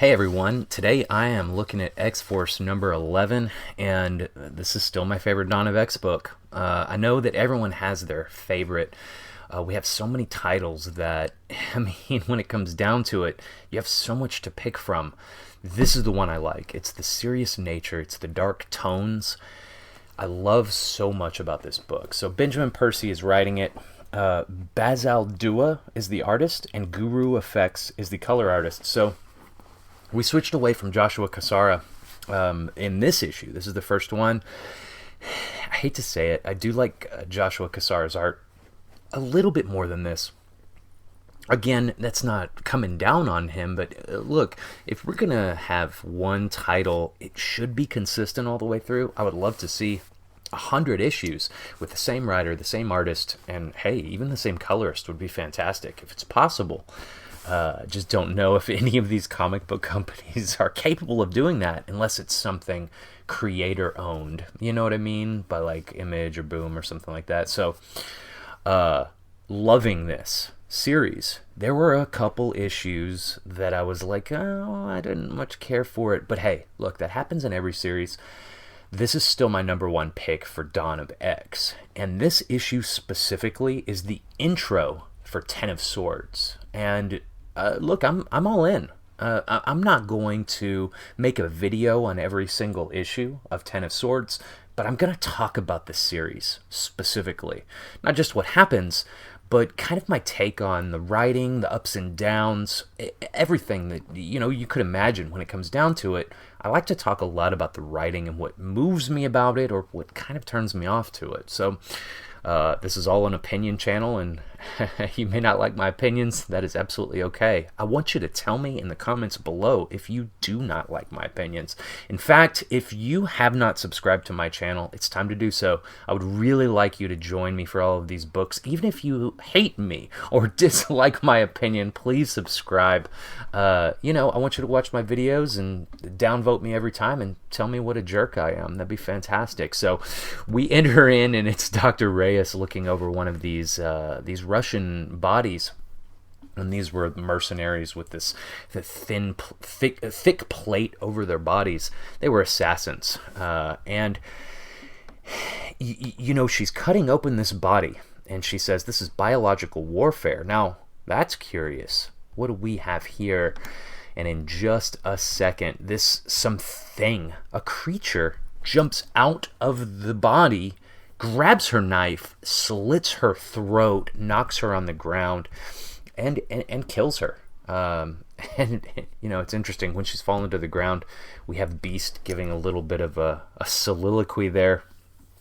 Hey everyone, today I am looking at X-Force number 11, and this is still my favorite Dawn of X book. I know that everyone has their favorite. We have so many titles that, I mean, when it comes down to it, you have so much to pick from. This is the one I like. It's the serious nature, it's the dark tones. I love so much about this book. So Benjamin Percy is writing it. Bazaldua is the artist, and GURU-eFX is the color artist. So we switched away from Joshua Cassara in this issue. This is the first one. I hate to say it, I do like Joshua Cassara's art a little bit more than this. Again, that's not coming down on him, but look, if we're going to have one title, it should be consistent all the way through. I would love to see 100 issues with the same writer, the same artist, and hey, even the same colorist would be fantastic if it's possible. Just don't know if any of these comic book companies are capable of doing that unless it's something creator owned. You know what I mean? By like Image or Boom or something like that. So, loving this series. There were a couple issues that I was like, oh, I didn't much care for it. But hey, look, that happens in every series. This is still my number one pick for Dawn of X. And this issue specifically is the intro for Ten of Swords. And look, I'm all in. I'm not going to make a video on every single issue of Ten of Swords, but I'm going to talk about the series specifically. Not just what happens, but kind of my take on the writing, the ups and downs, everything that you could imagine when it comes down to it. I like to talk a lot about the writing and what moves me about it or what kind of turns me off to it. So this is all an opinion channel, and you may not like my opinions. That is absolutely okay. I want you to tell me in the comments below if you do not like my opinions. In fact, if you have not subscribed to my channel, it's time to do so. I would really like you to join me for all of these books. Even if you hate me or dislike my opinion, please subscribe. I want you to watch my videos and downvote me every time and tell me what a jerk I am. That'd be fantastic. So we enter in, and it's Dr. Reyes looking over one of these Russian bodies, and these were mercenaries with this thick plate over their bodies. They were assassins, and she's cutting open this body, and she says this is biological warfare. Now that's curious. What do we have here? And in just a second, a creature jumps out of the body, grabs her knife, slits her throat, knocks her on the ground, and kills her. It's interesting. When she's fallen to the ground, we have Beast giving a little bit of a soliloquy there.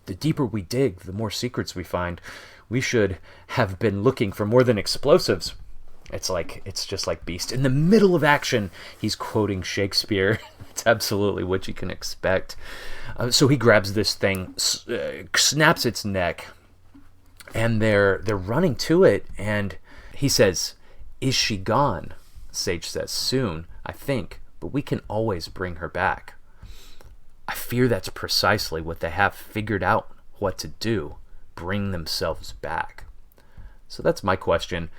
The deeper we dig, the more secrets we find. We should have been looking for more than explosives. It's just like Beast. In the middle of action, he's quoting Shakespeare. It's absolutely what you can expect. So he grabs this thing, snaps its neck, and they're running to it, and he says, "Is she gone?" Sage says, "Soon, I think, but we can always bring her back." I fear that's precisely what they have figured out what to do, bring themselves back. So that's my question.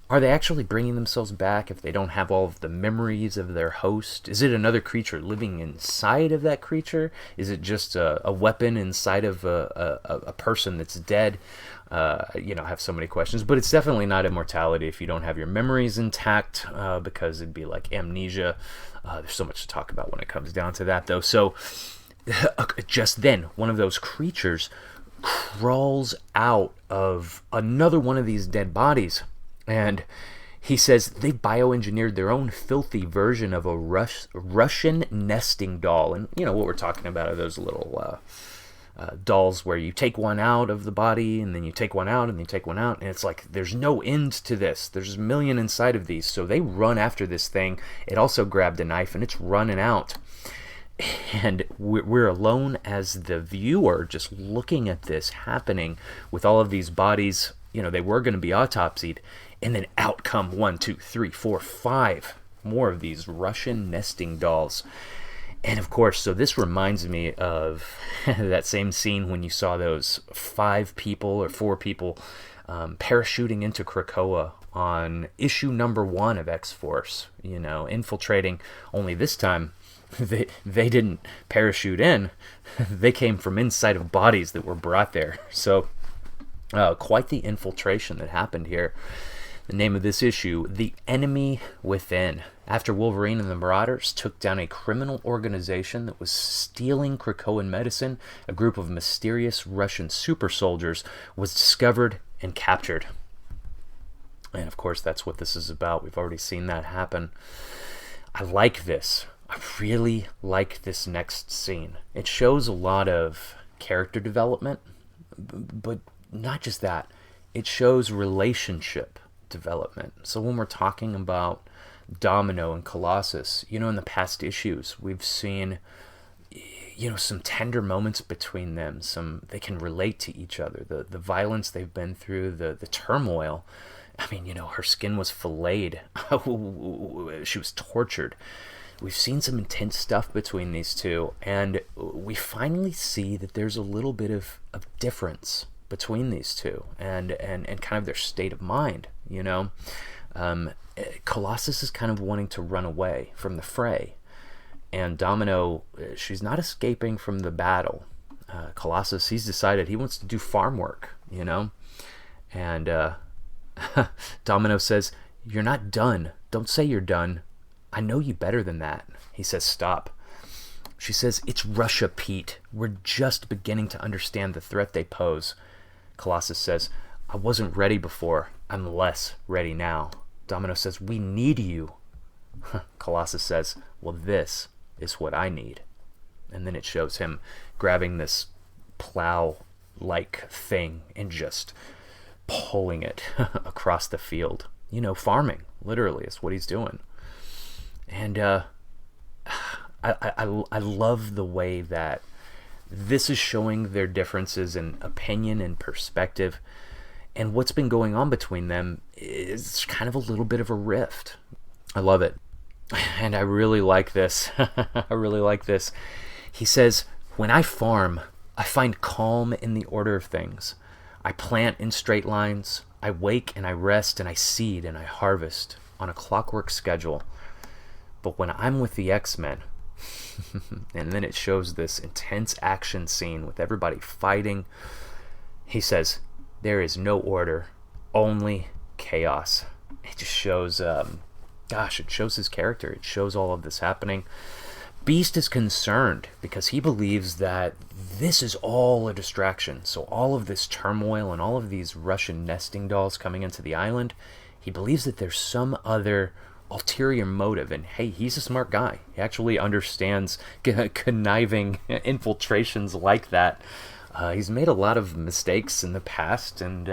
Are they actually bringing themselves back if they don't have all of the memories of their host? Is it another creature living inside of that creature? Is it just a weapon inside of a person that's dead? I have so many questions, but it's definitely not immortality if you don't have your memories intact, because it'd be like amnesia. There's so much to talk about when it comes down to that, though. So just then, one of those creatures crawls out of another one of these dead bodies, and he says they bioengineered their own filthy version of a Russian nesting doll. And what we're talking about are those little dolls where you take one out of the body, and then you take one out, and then you take one out, and it's like there's no end to this. There's a million inside of these. So they run after this thing. It also grabbed a knife, and it's running out. And we're alone as the viewer, just looking at this happening with all of these bodies. They were going to be autopsied, and then out come 1, 2, 3, 4, 5 more of these Russian nesting dolls. And of course, so this reminds me of that same scene when you saw those 5 people or 4 people parachuting into Krakoa on issue number 1 of X-Force, infiltrating, only this time they didn't parachute in. They came from inside of bodies that were brought there. So quite the infiltration that happened here. The name of this issue, The Enemy Within. After Wolverine and the Marauders took down a criminal organization that was stealing Krakoan medicine, a group of mysterious Russian super soldiers was discovered and captured. And of course, that's what this is about. We've already seen that happen. I like this. I really like this next scene. It shows a lot of character development, but not just that. It shows relationship development. So when we're talking about Domino and Colossus, in the past issues, we've seen, some tender moments between them. They can relate to each other. The violence they've been through, the turmoil. I mean, her skin was filleted. She was tortured. We've seen some intense stuff between these two, and we finally see that there's a little bit of difference between these two and kind of their state of mind, Colossus is kind of wanting to run away from the fray, and Domino, she's not escaping from the battle. Colossus, he's decided he wants to do farm work, and Domino says, "You're not done. Don't say you're done. I know you better than that." He says, "Stop." She says, "It's Russia, Pete. We're just beginning to understand the threat they pose." Colossus says, "I wasn't ready before. I'm less ready now." Domino says, "We need you." Colossus says, "Well, this is what I need." And then it shows him grabbing this plow-like thing and just pulling it across the field. Farming, literally, is what he's doing. And I love the way that this is showing their differences in opinion and perspective, and what's been going on between them is kind of a little bit of a rift. I love it, and I really like this. I really like this. He says, "When I farm, I find calm in the order of things. I plant in straight lines. I wake and I rest and I seed and I harvest on a clockwork schedule. But when I'm with the X-Men," and then it shows this intense action scene with everybody fighting, he says, "There is no order, only chaos." It just shows, it shows his character. It shows all of this happening. Beast is concerned because he believes that this is all a distraction. So all of this turmoil and all of these Russian nesting dolls coming into the island, he believes that there's some other ulterior motive. And hey, he's a smart guy. He actually understands conniving infiltrations like that. He's made a lot of mistakes in the past, and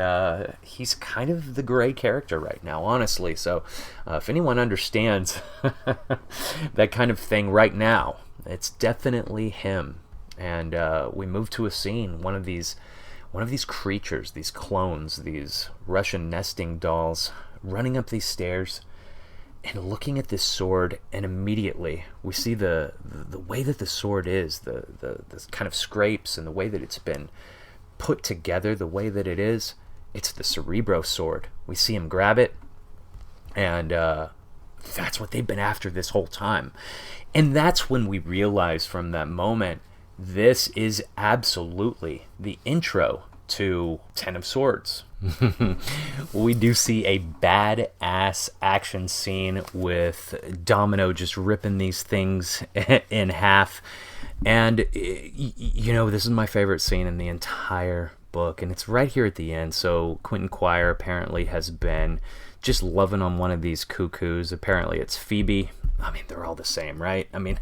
he's kind of the gray character right now, honestly. So if anyone understands that kind of thing right now, it's definitely him. And we move to a scene, one of these creatures, these clones, these Russian nesting dolls, running up these stairs and looking at this sword, and immediately we see the way that the sword is, the kind of scrapes, and the way that it's been put together, the way that it is. It's the Cerebro sword. We see him grab it, and that's what they've been after this whole time. And that's when we realize from that moment, this is absolutely the intro to Ten of Swords. We do see a badass action scene with Domino just ripping these things in half. And, this is my favorite scene in the entire book. And it's right here at the end. So Quentin Quire apparently has been just loving on one of these cuckoos. Apparently it's Phoebe. I mean, they're all the same, right? I mean,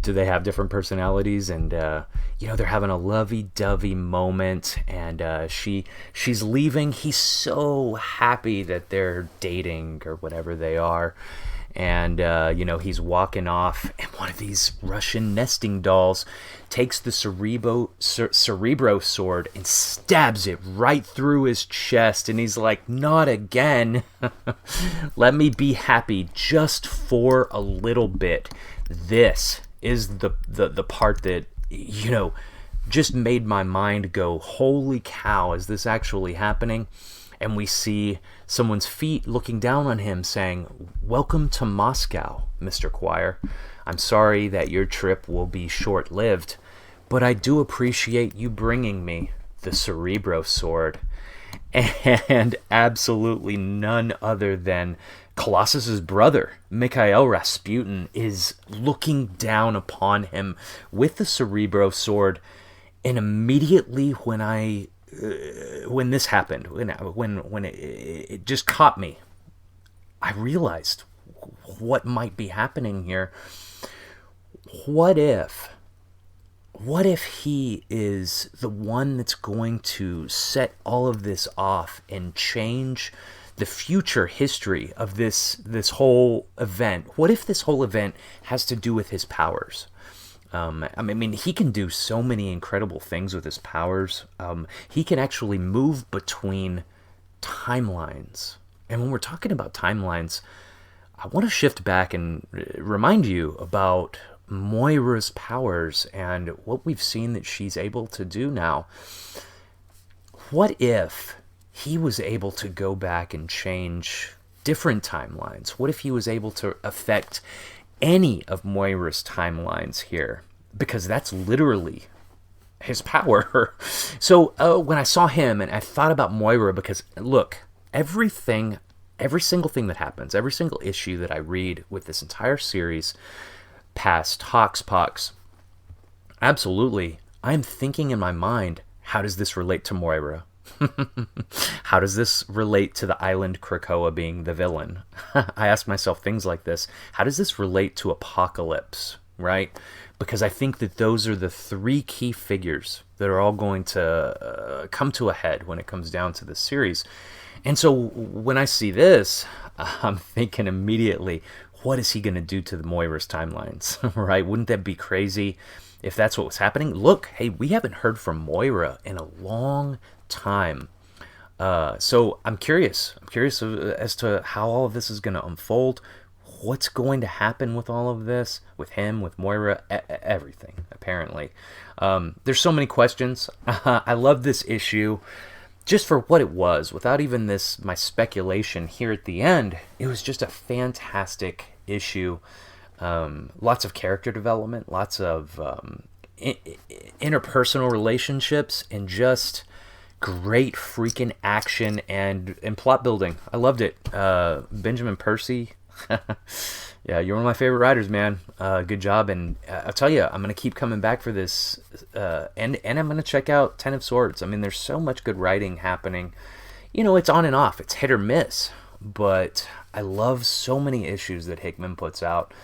do they have different personalities? And, they're having a lovey-dovey moment, and she's leaving. He's so happy that they're dating or whatever they are. And, he's walking off, and one of these Russian nesting dolls takes the Cerebro sword and stabs it right through his chest. And he's like, "Not again. Let me be happy just for a little bit." This is the part that, just made my mind go, holy cow, is this actually happening? And we see someone's feet looking down on him saying, "Welcome to Moscow, Mr. Quire. I'm sorry that your trip will be short-lived, but I do appreciate you bringing me the Cerebro sword." And absolutely none other than Colossus's brother, Mikhail Rasputin, is looking down upon him with the Cerebro sword. And immediately when this happened, when it just caught me, I realized what might be happening here. What if he is the one that's going to set all of this off and change the future history of this whole event? What if this whole event has to do with his powers? I mean, he can do so many incredible things with his powers. He can actually move between timelines. And when we're talking about timelines, I want to shift back and remind you about Moira's powers and what we've seen that she's able to do now. What if he was able to go back and change different timelines? What if he was able to affect any of Moira's timelines here? Because that's literally his power. So when I saw him and I thought about Moira, because look, every single thing that happens, every single issue that I read with this entire series, past Hoxpox, absolutely, I'm thinking in my mind, how does this relate to Moira? How does this relate to the island Krakoa being the villain? I ask myself things like this. How does this relate to Apocalypse, right? Because I think that those are the three key figures that are all going to come to a head when it comes down to this series. And so when I see this, I'm thinking immediately, what is he going to do to the Moira's timelines, right? Wouldn't that be crazy if that's what was happening? Look, hey, we haven't heard from Moira in a long time. So I'm curious. I'm curious as to how all of this is going to unfold. What's going to happen with all of this, with him, with Moira, everything, apparently. There's so many questions. I love this issue just for what it was, without even my speculation here at the end. It was just a fantastic issue. Lots of character development, lots of interpersonal relationships, and just great freaking action and plot building. I loved it. Benjamin Percy, yeah, you're one of my favorite writers, man. Good job. And I'll tell you, I'm going to keep coming back for this, and I'm going to check out Ten of Swords. I mean, there's so much good writing happening. You know, it's on and off. It's hit or miss. But I love so many issues that Hickman puts out.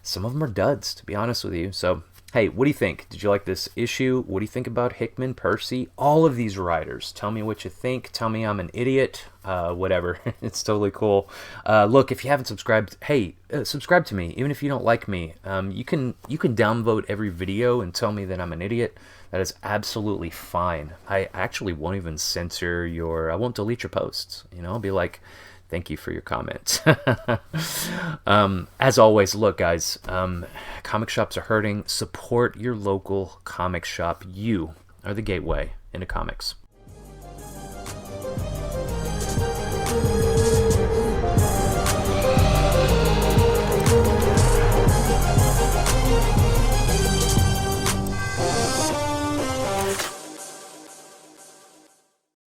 Some of them are duds, to be honest with you. So, hey, what do you think? Did you like this issue? What do you think about Hickman, Percy, all of these writers? Tell me what you think. Tell me I'm an idiot. Whatever. It's totally cool. Look, if you haven't subscribed, hey, subscribe to me. Even if you don't like me, you can downvote every video and tell me that I'm an idiot. That is absolutely fine. I actually won't even censor I won't delete your posts. You know, I'll be like, thank you for your comment. As always, look, guys, comic shops are hurting. Support your local comic shop. You are the gateway into comics.